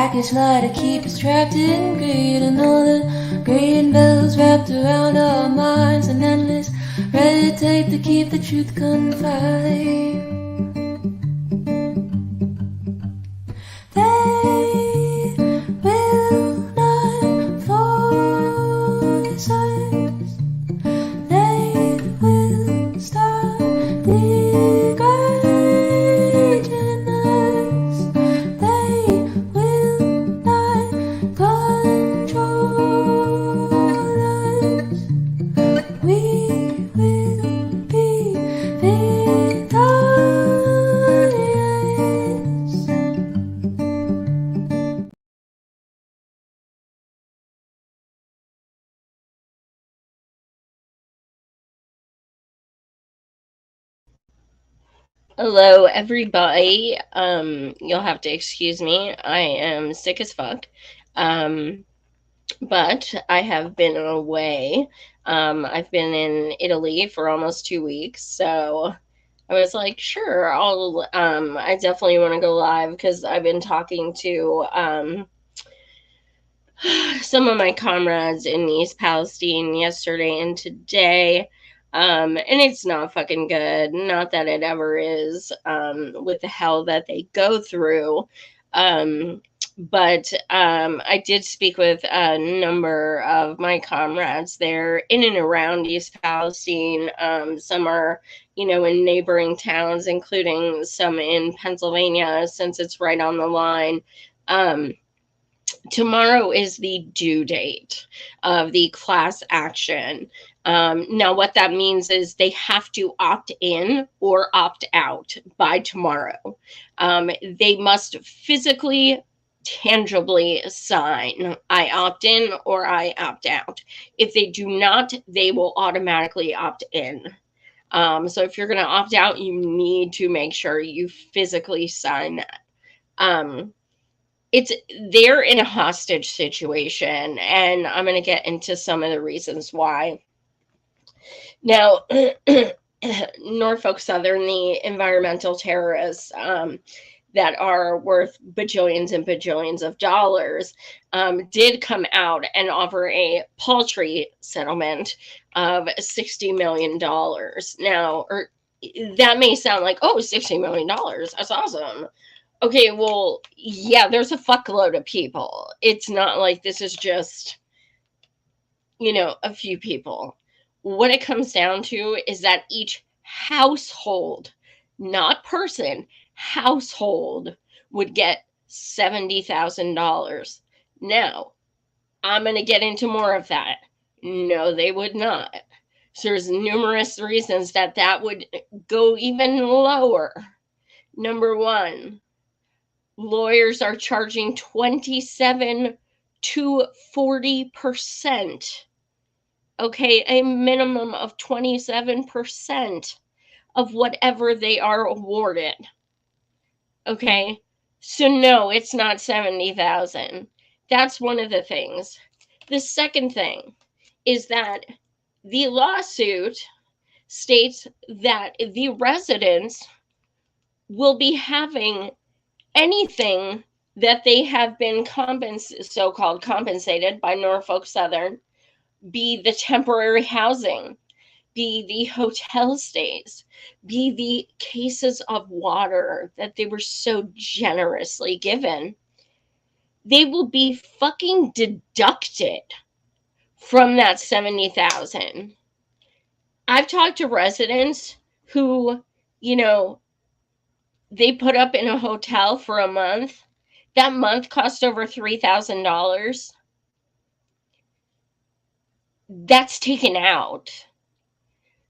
package lie to keep us trapped in greed, and all the green bells wrapped around our minds, and endless red tape to keep the truth confined. They will not force us. They will stop degrading us. They will not control us. We will be victorious. Hello, everybody. You'll have to excuse me. I am sick as fuck. Um, but I have been away. I've been in Italy for almost 2 weeks, so I was like, sure, I definitely want to go live because I've been talking to some of my comrades in East Palestine yesterday and today. And it's not fucking good. Not that it ever is, with the hell that they go through. Um, but I did speak with a number of my comrades there in and around East Palestine. Some are, in neighboring towns, including some in Pennsylvania, since it's right on the line. Um, Tomorrow is the due date of the class action. Now, what that means is they have to opt in or opt out by tomorrow. They must physically, tangibly sign, I opt in or I opt out. If they do not, they will automatically opt in. So if you're going to opt out, you need to make sure you physically sign that. Um, it's they're in a hostage situation, and I'm going to get into some of the reasons why. Now, Norfolk Southern, the environmental terrorists, that are worth bajillions and bajillions of dollars, did come out and offer a paltry settlement of $60 million. Now, that may sound like, oh, $60 million, that's awesome. Okay, well, yeah, there's a fuckload of people. It's not like this is just, a few people. What it comes down to is that each household, not person, household would get $70,000. Now, I'm going to get into more of that. No, they would not. So there's numerous reasons that that would go even lower. Number one, lawyers are charging 27 to 40%. Okay, a minimum of 27% of whatever they are awarded. Okay, so no, it's not 70,000. That's one of the things. The second thing is that the lawsuit states that the residents will be having anything that they have been so-called compensated by Norfolk Southern, be the temporary housing, be the hotel stays, be the cases of water that they were so generously given, they will be fucking deducted from that 70,000. I've talked to residents who, you know, they put up in a hotel for a month. That month cost over $3,000. That's taken out.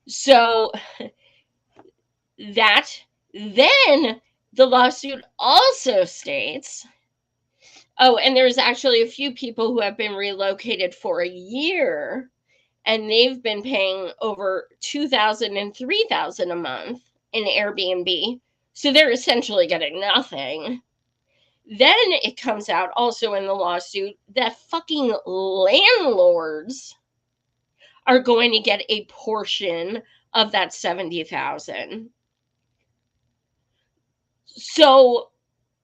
So that then the lawsuit also states, oh, and there's actually a few people who have been relocated for a year, and they've been paying over $2,000 and $3,000 a month in Airbnb. So they're essentially getting nothing. Then it comes out also in the lawsuit that fucking landlords are going to get a portion of that 70,000. So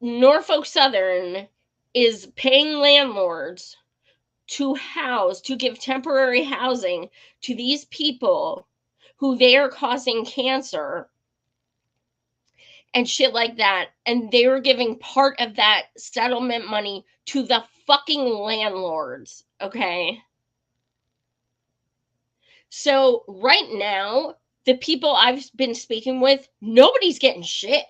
Norfolk Southern is paying landlords to give temporary housing to these people who they are causing cancer and shit like that. And they were giving part of that settlement money to the fucking landlords. Okay. So right now, the people I've been speaking with, nobody's getting shit.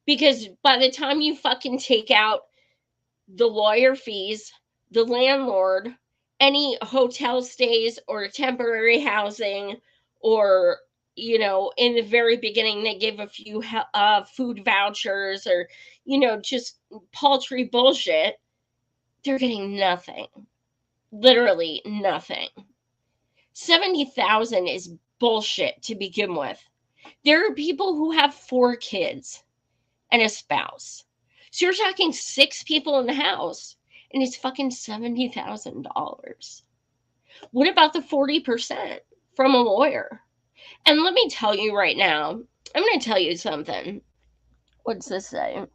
Because by the time you fucking take out the lawyer fees, the landlord, any hotel stays or temporary housing, or, you know, in the very beginning, they give a few food vouchers or, you know, just paltry bullshit, they're getting nothing. Literally nothing. 70,000 is bullshit to begin with. There are people who have 4 kids and a spouse. So you're talking 6 people in the house, and it's fucking $70,000. What about the 40% from a lawyer? And let me tell you right now, I'm going to tell you something. What's this say?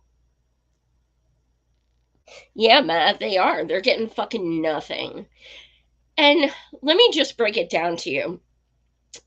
Yeah, Matt, they are. They're getting fucking nothing. And let me just break it down to you.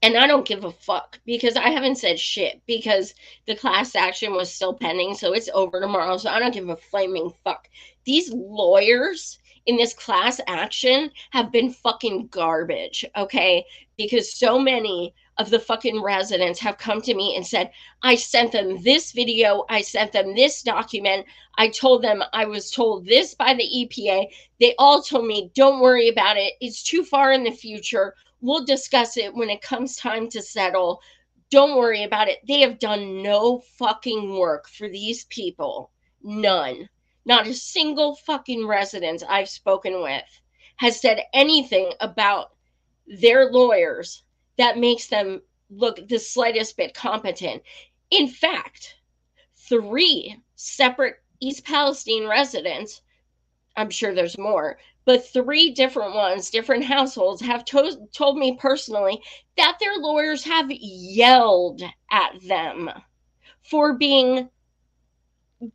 And I don't give a fuck because I haven't said shit because the class action was still pending. So it's over tomorrow. So I don't give a flaming fuck. These lawyers in this class action have been fucking garbage. Okay. Because so many of the fucking residents have come to me and said, I sent them this video. I sent them this document. I told them I was told this by the EPA. They all told me, don't worry about it. It's too far in the future. We'll discuss it when it comes time to settle. Don't worry about it. They have done no fucking work for these people. None. Not a single fucking resident I've spoken with has said anything about their lawyers that makes them look the slightest bit competent. In fact, 3 separate East Palestine residents, I'm sure there's more, but 3 different ones, different households, have told me personally that their lawyers have yelled at them for being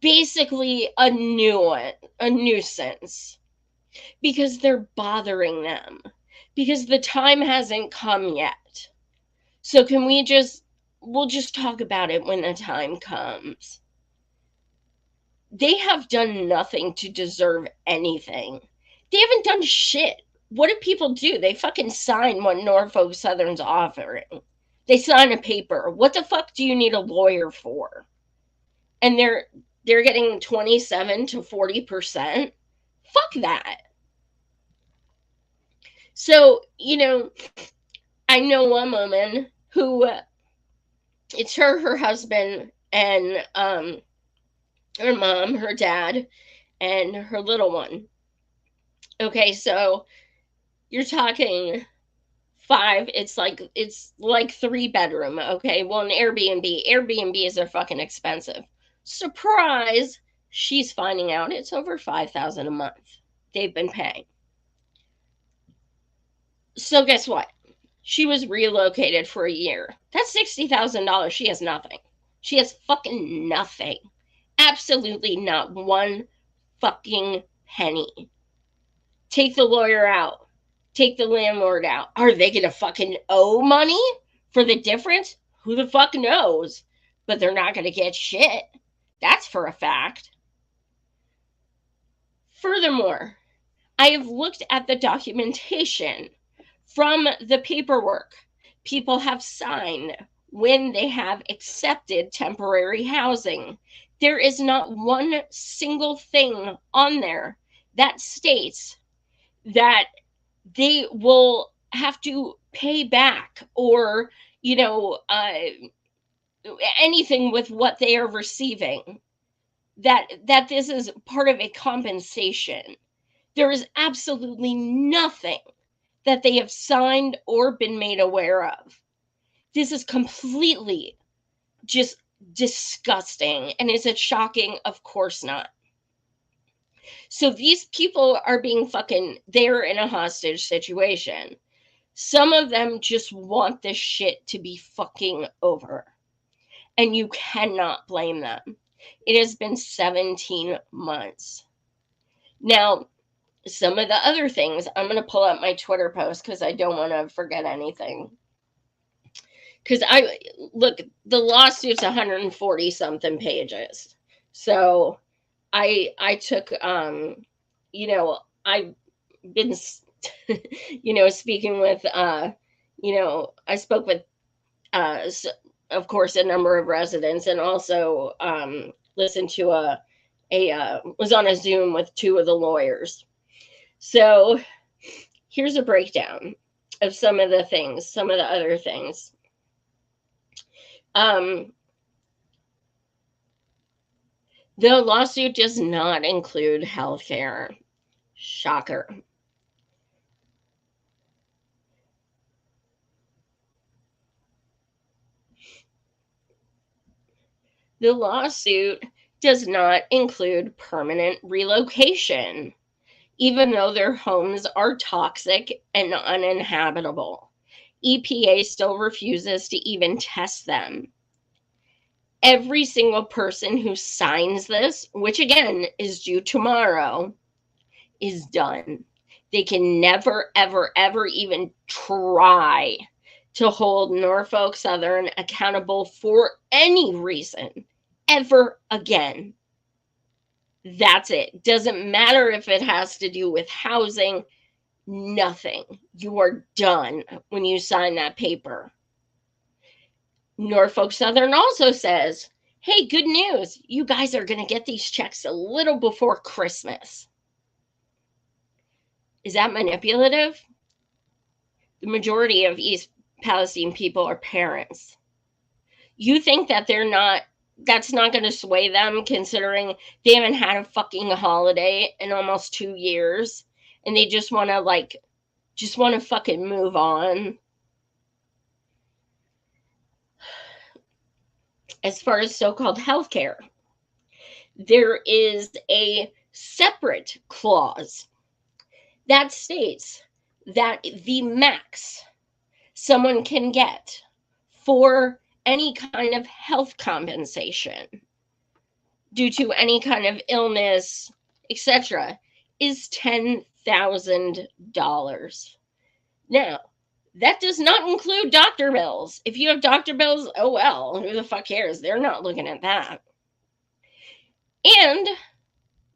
basically a nuisance because they're bothering them because the time hasn't come yet. So can we'll just talk about it when the time comes. They have done nothing to deserve anything. They haven't done shit. What do people do? They fucking sign what Norfolk Southern's offering. They sign a paper. What the fuck do you need a lawyer for? And they're getting 27 to 40%. Fuck that. So, you know, I know one woman who it's her husband, and her mom, her dad, and her little one. Okay, so you're talking 5, it's like 3 bedroom. Okay, well, an Airbnbs are fucking expensive. Surprise, she's finding out it's over $5,000 a month they've been paying. So guess what? She was relocated for a year. That's $60,000. She has nothing. She has fucking nothing. Absolutely not one fucking penny. Take the lawyer out. Take the landlord out. Are they going to fucking owe money for the difference? Who the fuck knows? But they're not going to get shit. That's for a fact. Furthermore, I have looked at the documentation from the paperwork people have signed when they have accepted temporary housing. There is not one single thing on there that states that they will have to pay back or, you know, anything with what they are receiving, that this is part of a compensation. There is absolutely nothing that they have signed or been made aware of. This is completely just disgusting. And is it shocking? Of course not. So these people are being fucking, they're in a hostage situation. Some of them just want this shit to be fucking over. And you cannot blame them. It has been 17 months. Now, some of the other things, I'm going to pull up my Twitter post because I don't want to forget anything. Because look, the lawsuit's 140 something pages. So I took, I've been, speaking with, I spoke with, of course, a number of residents, and also listened to was on a Zoom with two of the lawyers. So here's a breakdown of some of the other things. The lawsuit does not include healthcare. Shocker. The lawsuit does not include permanent relocation, even though their homes are toxic and uninhabitable. EPA still refuses to even test them. Every single person who signs this, which again is due tomorrow, is done. They can never, ever, ever even try to hold Norfolk Southern accountable for any reason ever again. That's it. Doesn't matter if it has to do with housing, nothing. You are done when you sign that paper. Norfolk Southern also says, hey, good news. You guys are going to get these checks a little before Christmas. Is that manipulative? The majority of East Palestine people are parents. You think that that's not going to sway them, considering they haven't had a fucking holiday in almost 2 years and they just want to fucking move on? As far as so-called healthcare, there is a separate clause that states that the max someone can get for any kind of health compensation due to any kind of illness, etc., is $10,000. Now, that does not include doctor bills. If you have doctor bills, oh well, who the fuck cares? They're not looking at that. And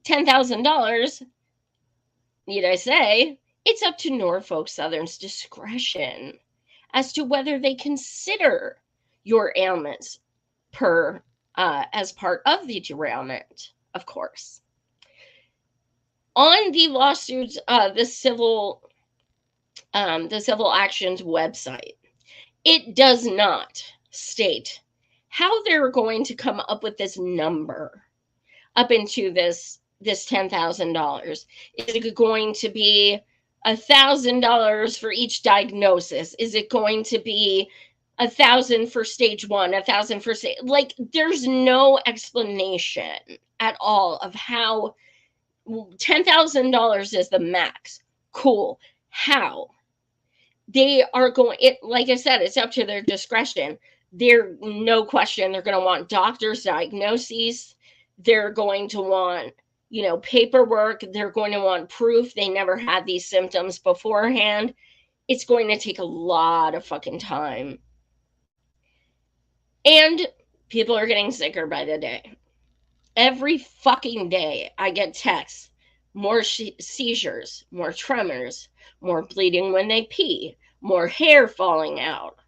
$10,000, need I say, it's up to Norfolk Southern's discretion as to whether they consider your ailments as part of the derailment, of course. On the lawsuits, the civil actions website, it does not state how they're going to come up with this number up into this $10,000. Is it going to be $1,000 for each diagnosis? Is it going to be 1,000 for stage 1, 1,000 for stage, like, there's no explanation at all of how $10,000 is the max. Cool. How? They are going, it, like I said, it's up to their discretion. They're, no question, they're going to want doctors' diagnoses. They're going to want, paperwork. They're going to want proof they never had these symptoms beforehand. It's going to take a lot of fucking time. And people are getting sicker by the day. Every fucking day I get texts. More seizures, more tremors, more bleeding when they pee, more hair falling out,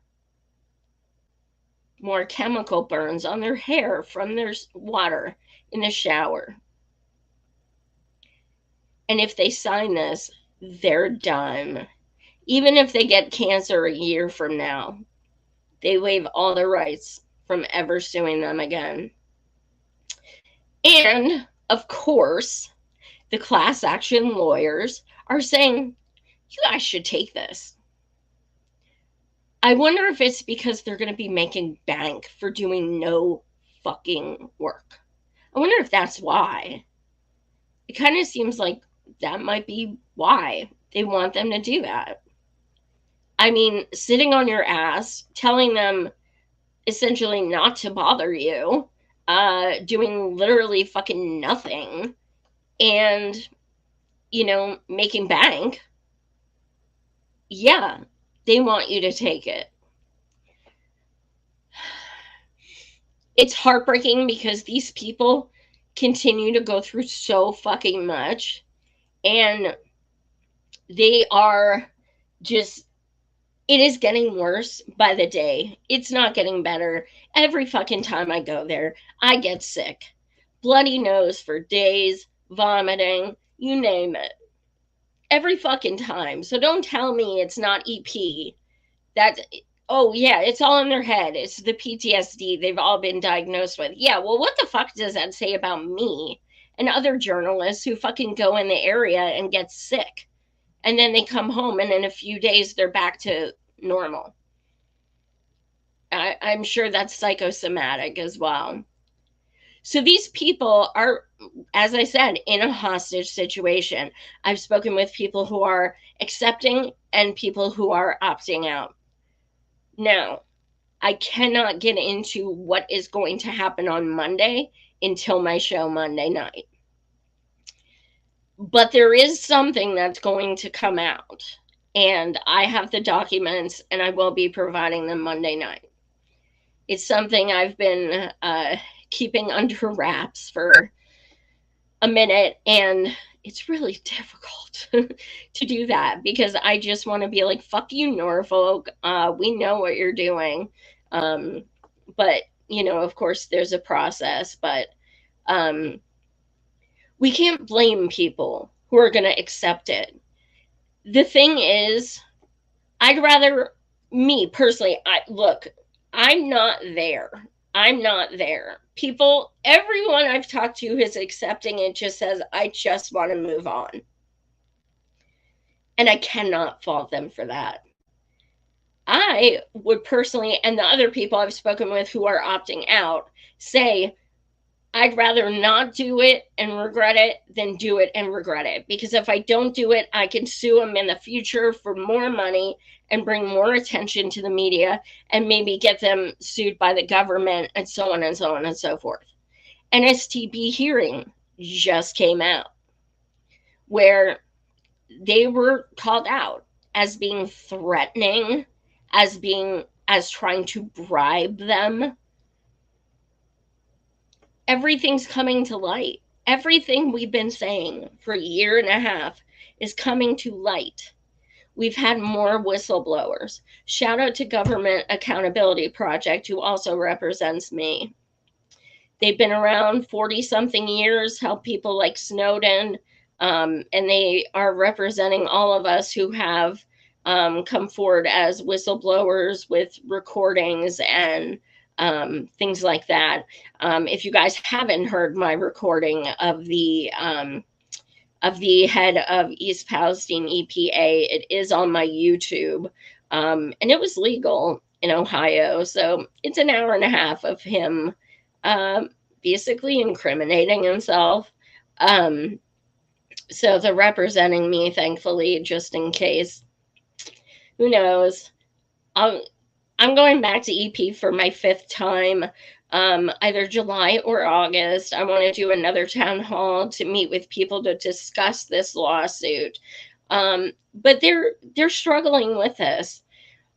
more chemical burns on their hair from their water in the shower. And if they sign this, they're done. Even if they get cancer a year from now, they waive all their rights from ever suing them again. And, of course, the class action lawyers are saying, you guys should take this. I wonder if it's because they're going to be making bank for doing no fucking work. I wonder if that's why. It kind of seems like that might be why they want them to do that. I mean, sitting on your ass, telling them essentially not to bother you, doing literally fucking nothing, and making bank, yeah, they want you to take it. It's heartbreaking because these people continue to go through so fucking much, and they are just, it is getting worse by the day. It's not getting better. Every fucking time I go there, I get sick. Bloody nose for days, vomiting, you name it. Every fucking time. So don't tell me it's not EP. That's, oh yeah, it's all in their head. It's the PTSD they've all been diagnosed with. Yeah, well, what the fuck does that say about me and other journalists who fucking go in the area and get sick? And then they come home and in a few days they're back to normal. I'm sure that's psychosomatic as well. So these people are, as I said, in a hostage situation. I've spoken with people who are accepting and people who are opting out. Now, I cannot get into what is going to happen on Monday until my show Monday night. But there is something that's going to come out, and I have the documents, and I will be providing them Monday night. It's something I've been keeping under wraps for a minute, and it's really difficult to do that because I just want to be like, fuck you, Norfolk. We know what you're doing. But, of course, there's a process, but we can't blame people who are going to accept it. The thing is, I'd rather, me personally, I'm not there. I'm not there. People, everyone I've talked to who's accepting it just says, I just want to move on. And I cannot fault them for that. I would personally, and the other people I've spoken with who are opting out, say, I'd rather not do it and regret it than do it and regret it. Because if I don't do it, I can sue them in the future for more money and bring more attention to the media and maybe get them sued by the government and so on and so on and so forth. An STB hearing just came out where they were called out as being threatening, as trying to bribe them. Everything's coming to light. Everything we've been saying for a year and a half is coming to light. We've had more whistleblowers. Shout out to Government Accountability Project, who also represents me. They've been around 40-something years, helped people like Snowden, and they are representing all of us who have come forward as whistleblowers with recordings and things like that. If you guys haven't heard my recording of the head of East Palestine EPA, it is on my YouTube, and it was legal in Ohio. So it's an hour and a half of him basically incriminating himself. So they're representing me, thankfully, just in case. Who knows? I'm going back to EP for my 5th time, either July or August. I want to do another town hall to meet with people to discuss this lawsuit. But they're struggling with this.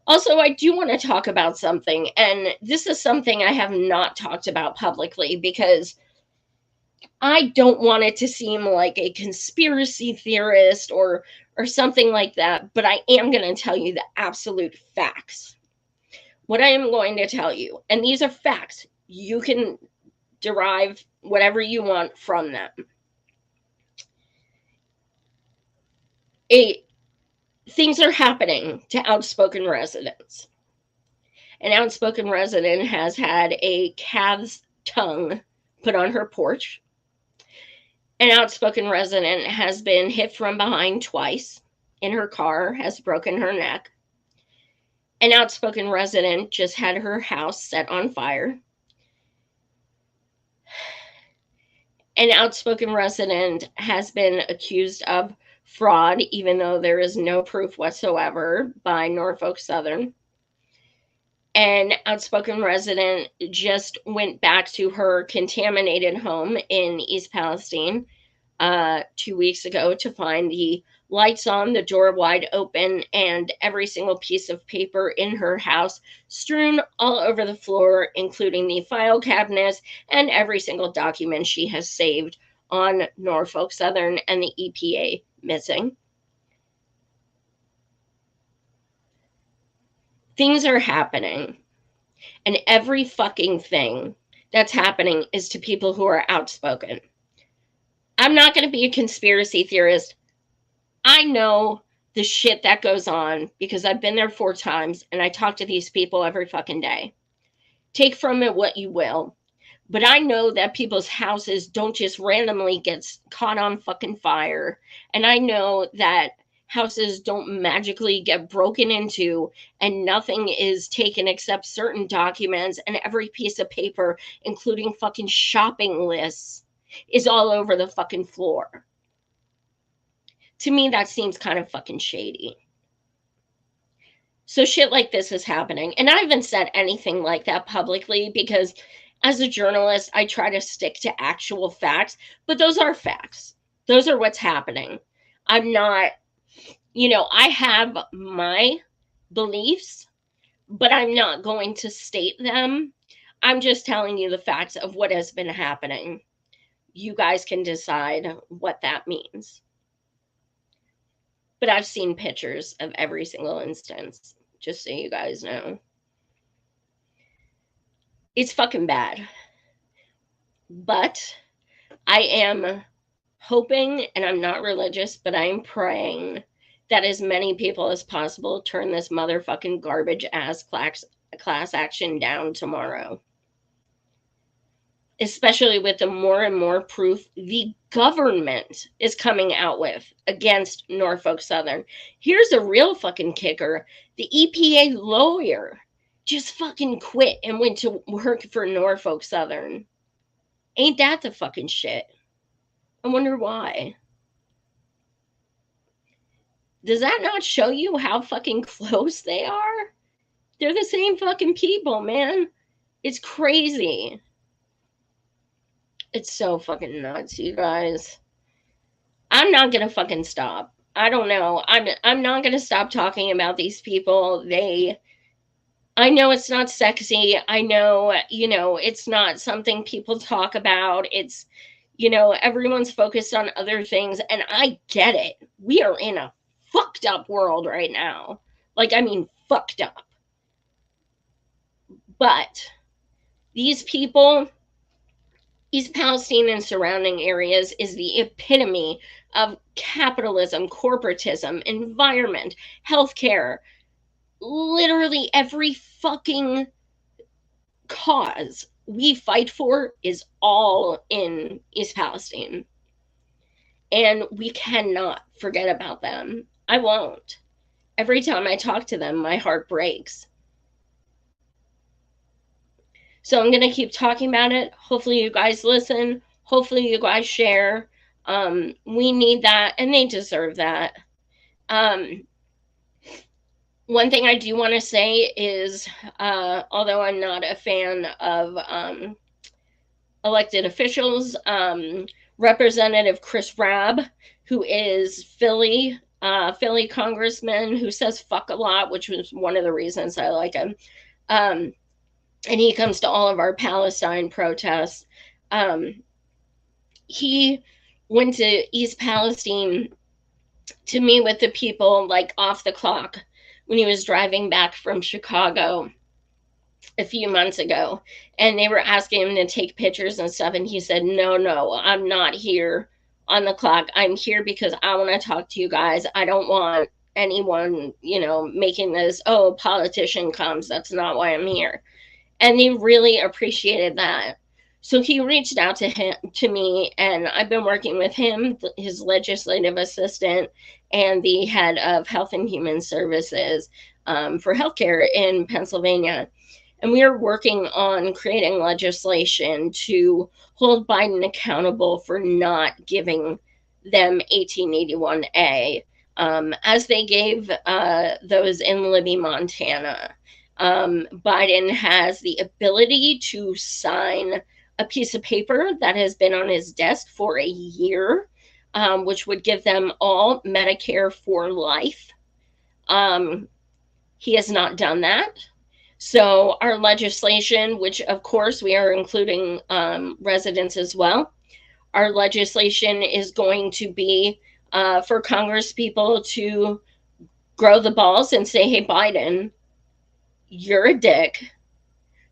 Also, I do want to talk about something, and this is something I have not talked about publicly because I don't want it to seem like a conspiracy theorist or something like that, but I am going to tell you the absolute facts. What I am going to tell you, and these are facts, you can derive whatever you want from them. Things are happening to outspoken residents. An outspoken resident has had a calf's tongue put on her porch. An outspoken resident has been hit from behind twice in her car, has broken her neck. An outspoken resident just had her house set on fire. An outspoken resident has been accused of fraud, even though there is no proof whatsoever, by Norfolk Southern. An outspoken resident just went back to her contaminated home in East Palestine 2 weeks ago to find the lights on, the door wide open, and every single piece of paper in her house strewn all over the floor, including the file cabinets and every single document she has saved on Norfolk Southern and the EPA missing. Things are happening, and every fucking thing that's happening is to people who are outspoken. I'm not going to be a conspiracy theorist. I know the shit that goes on because I've been there 4 times and I talk to these people every fucking day. Take from it what you will. But I know that people's houses don't just randomly get caught on fucking fire. And I know that houses don't magically get broken into and nothing is taken except certain documents, and every piece of paper, including fucking shopping lists, is all over the fucking floor. To me, that seems kind of fucking shady. So shit like this is happening. And I haven't said anything like that publicly because as a journalist, I try to stick to actual facts, but those are facts. Those are what's happening. I'm not, I have my beliefs, but I'm not going to state them. I'm just telling you the facts of what has been happening. You guys can decide what that means. But I've seen pictures of every single instance, just so you guys know. It's fucking bad. But I am hoping, and I'm not religious, but I am praying that as many people as possible turn this motherfucking garbage ass class action down tomorrow. Especially with the more and more proof the government is coming out with against Norfolk Southern. Here's a real fucking kicker. The EPA lawyer just fucking quit and went to work for Norfolk Southern. Ain't that the fucking shit? I wonder why. Does that not show you how fucking close they are? They're the same fucking people, man. It's crazy. It's so fucking nuts, you guys. I'm not gonna fucking stop. I don't know. I'm not gonna stop talking about these people. I know it's not sexy. I know, it's not something people talk about. It's, everyone's focused on other things, and I get it. We are in a fucked up world right now. Fucked up. But these people, East Palestine and surrounding areas, is the epitome of capitalism, corporatism, environment, healthcare. Literally every fucking cause we fight for is all in East Palestine. And we cannot forget about them. I won't. Every time I talk to them, my heart breaks. So I'm going to keep talking about it. Hopefully you guys listen. Hopefully you guys share. We need that, and they deserve that. One thing I do want to say is, although I'm not a fan of elected officials, Representative Chris Rabb, who is Philly congressman, who says fuck a lot, which was one of the reasons I like him. And he comes to all of our Palestine protests. He went to East Palestine to meet with the people off the clock when he was driving back from Chicago a few months ago, and they were asking him to take pictures and stuff, and he said, no, I'm not here on the clock. I'm here because I want to talk to you guys. I don't want anyone, making this, oh, a politician comes. That's not why I'm here. And they really appreciated that. So he reached out to me, and I've been working with him, his legislative assistant, and the head of Health and Human Services for healthcare in Pennsylvania. And we are working on creating legislation to hold Biden accountable for not giving them 1881A, as they gave those in Libby, Montana. Biden has the ability to sign a piece of paper that has been on his desk for a year which would give them all Medicare for life. He has not done that. So our legislation, which of course we are including residents as well, our legislation is going to be for Congress people to grow the balls and say, hey, Biden, you're a dick.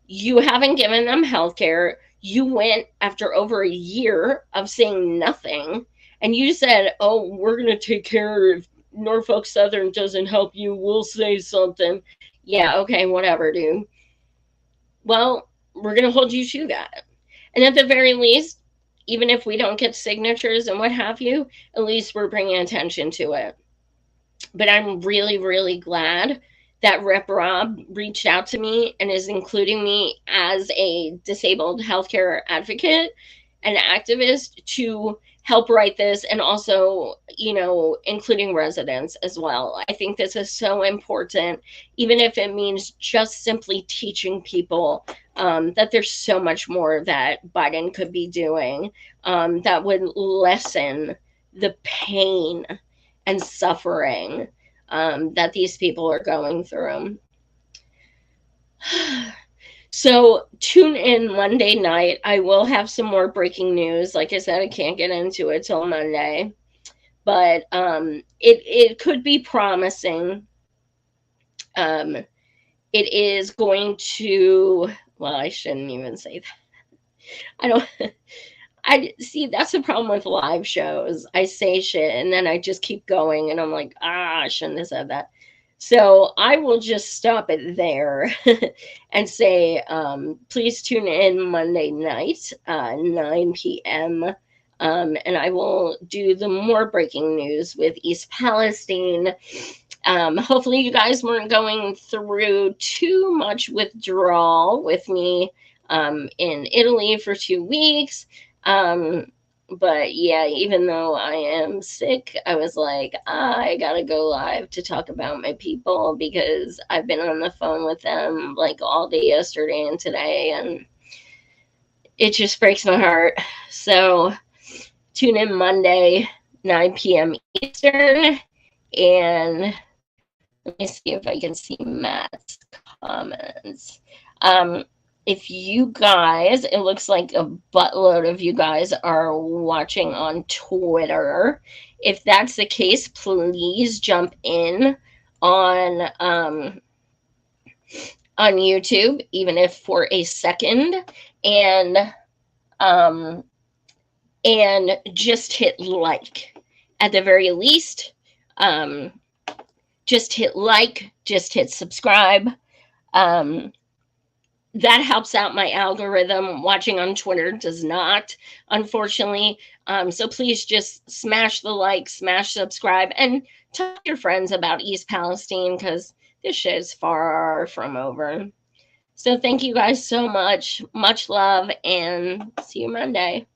You haven't given them health care. You went after over a year of saying nothing, and you said, oh, we're going to take care of Norfolk Southern doesn't help you. We'll say something. Yeah, okay, whatever, dude. Well, we're going to hold you to that. And at the very least, even if we don't get signatures and what have you, at least we're bringing attention to it. But I'm really, really glad that Rep Rob reached out to me and is including me as a disabled healthcare advocate and activist to help write this, and also, including residents as well. I think this is so important, even if it means just simply teaching people that there's so much more that Biden could be doing that would lessen the pain and suffering that these people are going through. So tune in Monday night. I will have some more breaking news. Like I said, I can't get into it till Monday, but it could be promising. It is going to. Well, I shouldn't even say that. I don't. I see, that's the problem with live shows. I say shit and then I just keep going, and I'm like, I shouldn't have said that. So I will just stop it there and say, please tune in Monday night, 9 p.m. And I will do the more breaking news with East Palestine. Hopefully you guys weren't going through too much withdrawal with me in Italy for 2 weeks. But yeah, even though I am sick, I was like, I gotta go live to talk about my people, because I've been on the phone with them like all day yesterday and today, and it just breaks my heart. So tune in Monday, 9 p.m. Eastern, and let me see if I can see Matt's comments. If you guys, it looks like a buttload of you guys are watching on Twitter. If that's the case, please jump in on YouTube, even if for a second, and just hit like. At the very least, just hit like, just hit subscribe. That helps out my algorithm. Watching on Twitter does not, unfortunately. So please just smash the like, smash subscribe, and tell your friends about East Palestine, because this shit is far from over. So thank you guys so much. Much love, and see you Monday.